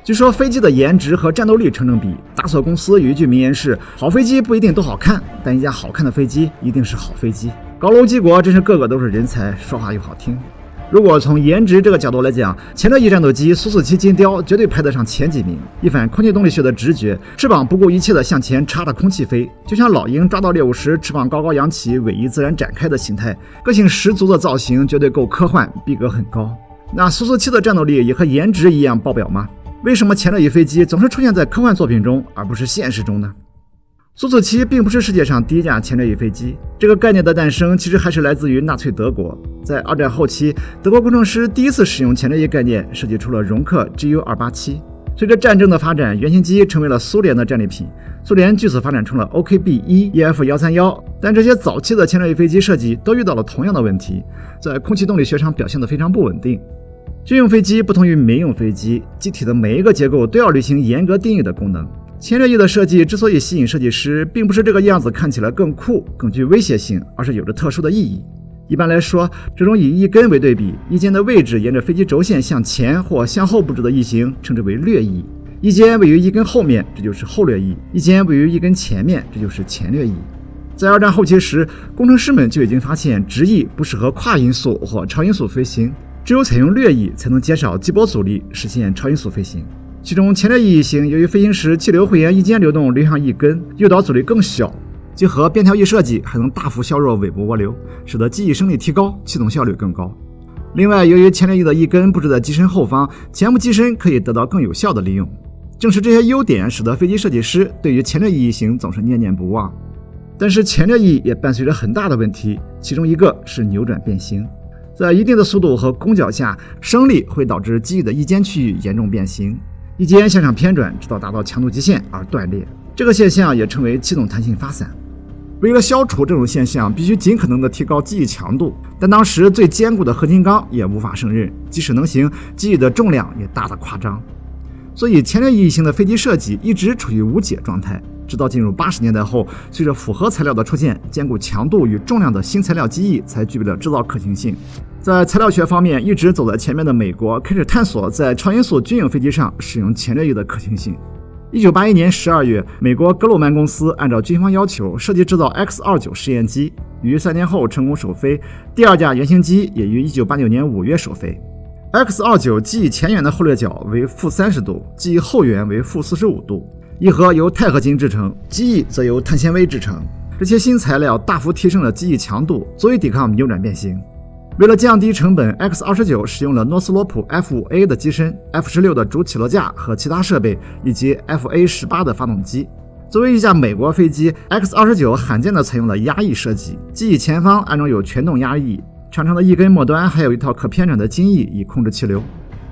据说飞机的颜值和战斗力成正比，达索公司有一句名言是：好飞机不一定都好看，但一架好看的飞机一定是好飞机。高楼基国真是个个都是人才，说话又好听。如果从颜值这个角度来讲，前列翼战斗机苏47金雕绝对排得上前几名。一反空气动力学的直觉，翅膀不顾一切地向前插着空气飞，就像老鹰抓到猎物时翅膀高高扬起，尾翼自然展开的形态，个性十足的造型绝对够科幻，逼格很高。那苏47的战斗力也和颜值一样爆表吗？为什么前列翼飞机总是出现在科幻作品中，而不是现实中呢？苏47并不是世界上第一架前列翼飞机，这个概念的诞生其实还是来自于纳粹德国。在二战后期，德国工程师第一次使用前列翼概念，设计出了容克 GU-287。随着战争的发展，原型机成为了苏联的战利品，苏联据此发展出了 OKB-1、EF-131，但这些早期的前列翼飞机设计都遇到了同样的问题，在空气动力学上表现得非常不稳定。军用飞机不同于民用飞机，机体的每一个结构都要履行严格定义的功能。前列翼的设计之所以吸引设计师，并不是这个样子看起来更酷、更具威胁性，而是有着特殊的意翼。一般来说，这种以翼根为对比，翼尖的位置沿着飞机轴线向前或向后布置的翼型，称之为掠翼。翼尖位于翼根后面，这就是后掠翼；翼尖位于翼根前面，这就是前掠翼。在二战后期时，工程师们就已经发现直翼不适合跨音速或超音速飞行，只有采用掠翼才能减少机波阻力，实现超音速飞行。其中前列翼翼型由于飞行时气流会沿翼尖流动流向翼根，诱导阻力更小，结合边条翼设计还能大幅削弱尾部涡流，使得机翼升力提高，气动效率更高。另外，由于前列翼的翼根布置在机身后方，前部机身可以得到更有效的利用。正是这些优点使得飞机设计师对于前列翼翼型总是念念不忘。但是前列翼也伴随着很大的问题，其中一个是扭转变形。在一定的速度和攻角下，升力会导致机翼的翼尖区域严重变形，翼尖向上偏转，直到达到强度极限而断裂。这个现象也称为气动弹性发散。为了消除这种现象，必须尽可能的提高机翼强度，但当时最坚固的合金钢也无法胜任，即使能行，机翼的重量也大得夸张。所以前列翼型的飞机设计一直处于无解状态，直到进入80年代后，随着复合材料的出现，兼顾强度与重量的新材料机翼才具备了制造可行性。在材料学方面一直走在前面的美国开始探索在超音速军用飞机上使用前列翼的可行性。1981年12月，美国格鲁曼公司按照军方要求设计制造 X-29 试验机，于3年后成功首飞，第二架原型机也于1989年5月首飞。X-29 机翼前缘的后掠角为-30度，机翼后缘为-45度，翼核由钛合金制成，机翼则由碳纤维制成。这些新材料大幅提升了机翼强度，足以抵抗扭转变形。为了降低成本， X-29 使用了诺斯罗普 F5A 的机身、F16 的主起落架和其他设备，以及 FA18 的发动机。作为一架美国飞机， X-29 罕见地采用了压翼设计，机翼前方安装有全动压翼，长长的翼根末端还有一套可偏转的襟翼以控制气流。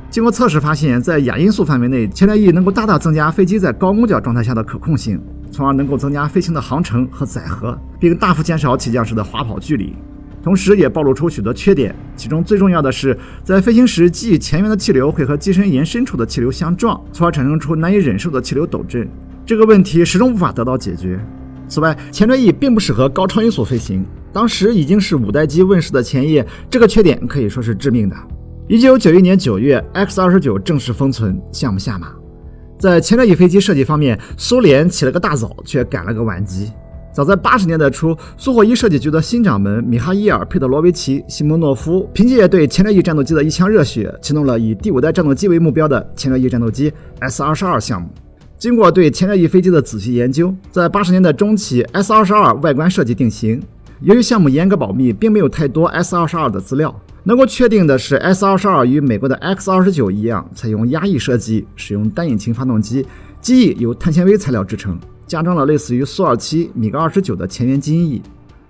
经过测试发现，在亚音速范围内，前列翼能够大大增加飞机在高攻角状态下的可控性，从而能够增加飞行的航程和载荷，并大幅减少起降时的滑跑距离。同时也暴露出许多缺点，其中最重要的是，在飞行时机翼前缘的气流会和机身沿深处的气流相撞，从而产生出难以忍受的气流陡震，这个问题始终无法得到解决。此外，前列翼并不适合高超音速飞行，当时已经是5代机问世的前夜，这个缺点可以说是致命的。1991年9月 X-29 正式封存，项目下马。在前列翼飞机设计方面，苏联起了个大早，却赶了个晚集。早在80年代初，苏霍伊设计局的新掌门米哈伊尔·佩德罗维奇·西蒙诺夫凭借对前列翼战斗机的一腔热血，启动了以第5代战斗机为目标的前列翼战斗机 S-22 项目。经过对前列翼飞机的仔细研究，在80年代中期 S-22 外观设计定型。由于项目严格保密，并没有太多 S-22 的资料。能够确定的是 S-22 与美国的 X-29 一样，采用压翼设计，使用单引擎发动机，机翼由碳纤维材料制成，加装了类似于苏27、米格29的前缘襟翼。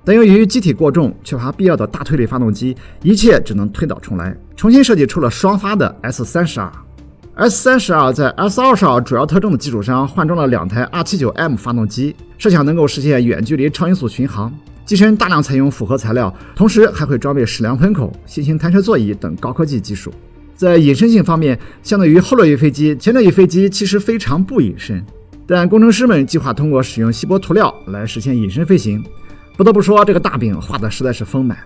但由于机体过重，缺乏必要的大推力发动机，一切只能推倒重来，重新设计出了双发的 S-32。S-32 在 S-22 主要特征的基础上换装了2台 R79M 发动机，设想能够实现远距离超音速巡航。机身大量采用复合材料，同时还会装备矢量喷口、新型弹射座椅等高科技技术。在隐身性方面，相对于后掠翼飞机，前掠翼飞机其实非常不隐身，但工程师们计划通过使用锡箔涂料来实现隐身飞行。不得不说，这个大饼画的实在是丰满。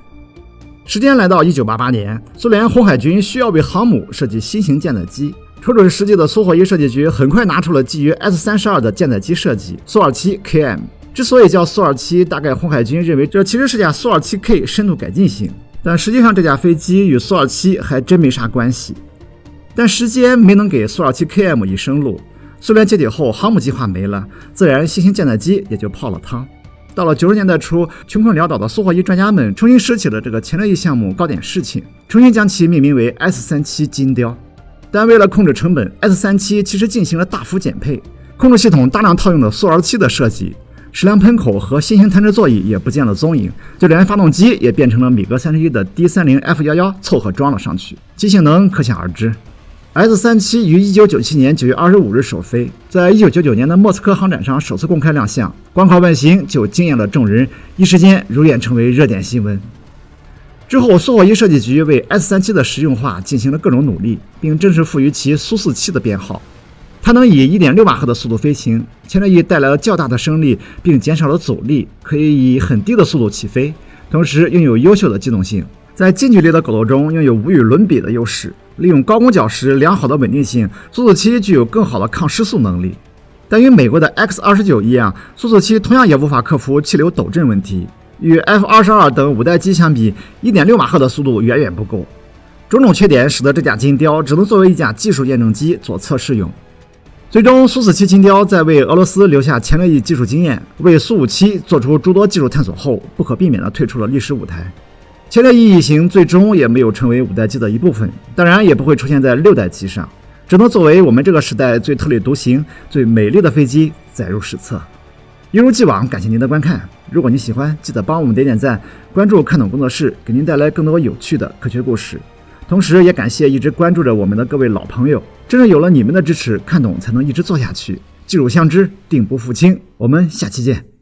时间来到1988年，苏联红海军需要为航母设计新型舰载机，瞅准时机的苏霍伊设计局很快拿出了基于 S-32 的舰载机设计苏 27KM。之所以叫苏27，大概红海军认为这其实是架苏 27K 深度改进型，但实际上这架飞机与苏27还真没啥关系。但时间没能给苏 27KM 一生路，苏联解体后航母计划没了，自然新型舰载机也就泡了汤。到了90年代初，穷困潦倒的苏霍伊专家们重新拾起了这个前列翼项目搞点事情，重新将其命名为 S-37金雕。但为了控制成本， S-37其实进行了大幅减配，控制系统大量套用了苏 27的设计，矢量喷口和新型弹指座椅也不见了踪影，就连发动机也变成了米格31的 D30F11凑合装了上去，其性能可想而知。S-37于1997年9月25日首飞，在1999年的莫斯科航展上首次公开亮相，光靠问行就惊艳了众人，一时间如愿成为热点新闻。之后，苏霍伊设计局为 S-37的实用化进行了各种努力，并正式赋予其苏47的编号。它能以 1.6 马赫的速度飞行，前列翼带来了较大的升力，并减少了阻力，可以以很低的速度起飞，同时拥有优秀的机动性，在近距离的狗斗中拥有无与伦比的优势。利用高攻角时良好的稳定性，苏47具有更好的抗失速能力。但与美国的 X-29一样，苏47同样也无法克服气流抖震问题。与 F-22 等5代机相比， 1.6 马赫的速度远远不够。种种缺点使得这架金雕只能作为一架技术验证机做测试用。最终，苏47金雕在为俄罗斯留下前列翼技术经验，为苏57做出诸多技术探索后，不可避免地退出了历史舞台。前列翼翼型最终也没有成为5代机的一部分，当然也不会出现在6代机上，只能作为我们这个时代最特立独行、最美丽的飞机载入史册。一如既往，感谢您的观看。如果您喜欢，记得帮我们点赞，关注看懂工作室，给您带来更多有趣的科学故事。同时也感谢一直关注着我们的各位老朋友，正是有了你们的支持，看懂才能一直做下去。技术相知，定不负轻。我们下期见。